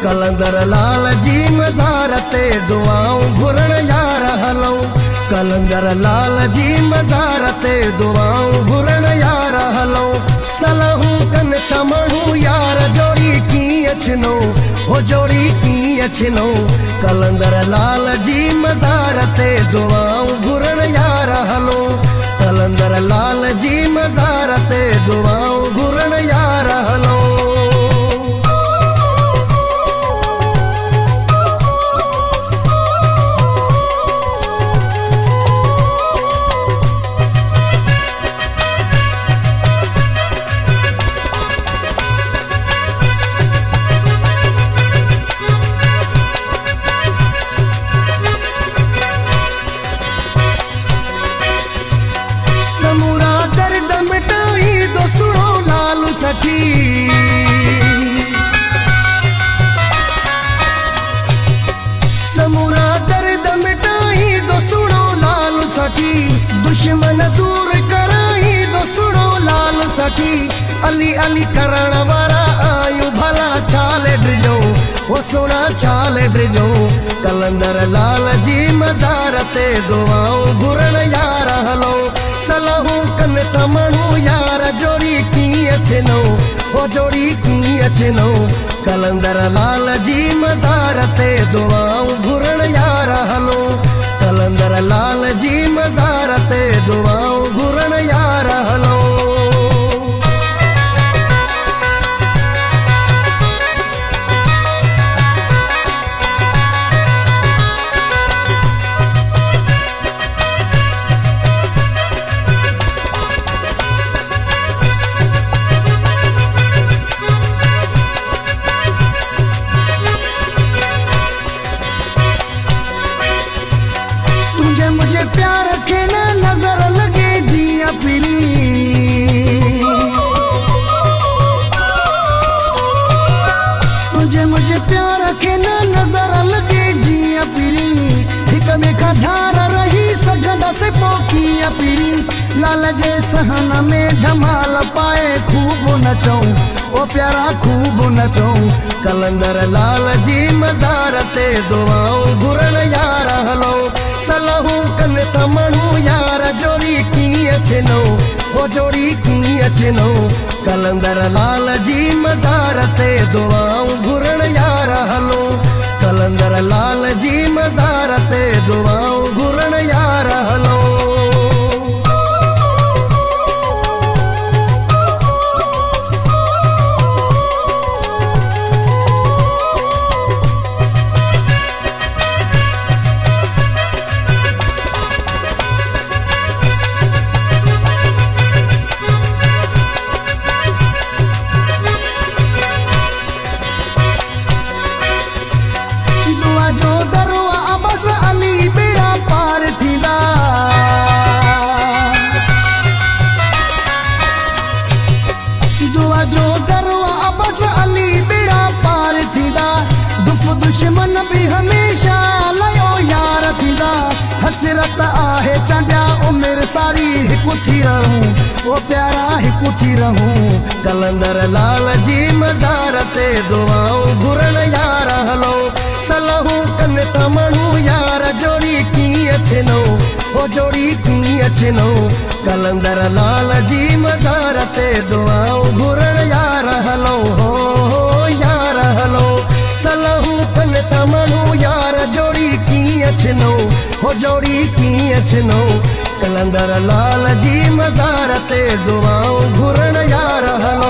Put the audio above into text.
कलंदर लाल जी मज़ार ते दुआऊं घुरण यार हलऊं। कलंदर लाल जी मज़ार ते दुआऊं घुरण यार हलऊं। सलाहूं कन तमणूं यार जोड़ी कीअं छिनो हो जोड़ी कीअं छिनो। कलंदर लाल जी मज़ार ते दुआऊं घुरण यार हलऊं। कलंदर लाल जी मज़ार ते दुआऊं घुरण यार हलऊं। समूरा दर्द मिटाई दो सुनो लाल सखी। समूरा दर्द मिटाई दो सुनो लाल सखी। दुश्मन दूर कराई दो सुनो लाल सखी। अली अली करण वारा आयु भला छाले ड्रिजो वो सुना छाले ड्रिजो। कलंदर लाल जी मज़ार ते दुआऊं घुरण यार हलो। सलाहूं कन तमणूं यार जोड़ी कीअं छिनो हो जोड़ी कीअं छिनो। कलंदर लाल जी मज़ार ते दुआऊं घुरण यार हलो। कलंदर लाल जी मज़ार ते दुआऊं घुरण यार हलो। मुझे प्यार के न नजर लगे जिया पीली। मुझे प्यार के न नजर लगे जिया पीली। हिक में का धार रही सगदा से पोकिया पीली। लाल जे सहन में धमाल पाए खूब नचो ओ प्यारा खूब नचो। कलंदर लाल जी मज़ार ते दुआऊं घुरण यार हलो। सलाहूं कन तमणूं यार जोड़ी कीअं छिनो हो जोड़ी कीअं छिनो। कलंदर लाल जी मज़ार ते दुआऊं घुरण यार हलो। कलंदर लाल जी मज़ार ते दुआऊं घुरण यार हलो। जो दरवा अबस अली बेड़ा पार थींदा। दुआ जो दरवा अबस अली बेड़ा पार थींदा। दुख दुश्मन भी हमेशा लयो यार थींदा। हसरत आहे चंडिया उमिरि सारी हिकु थी रहूं ओ प्यारा हिकु थी रहूं। कलंदर लाल जी मज़ार ते दुआऊं घुरण यार हलो। सलाहूं कन तमणूं यार जोड़ी कीअं छिनो हो जोड़ी कीअं छिनो। कलंदर लाल जी मज़ार ते दुआऊं घुरण यार हलो हो यार हलो। सलाहूं कन तमणूं यार जोड़ी कीअं छिनो हो जोड़ी कीअं छिनो। कलंदर लाल जी मज़ार ते दुआऊं घुरण यार हलो।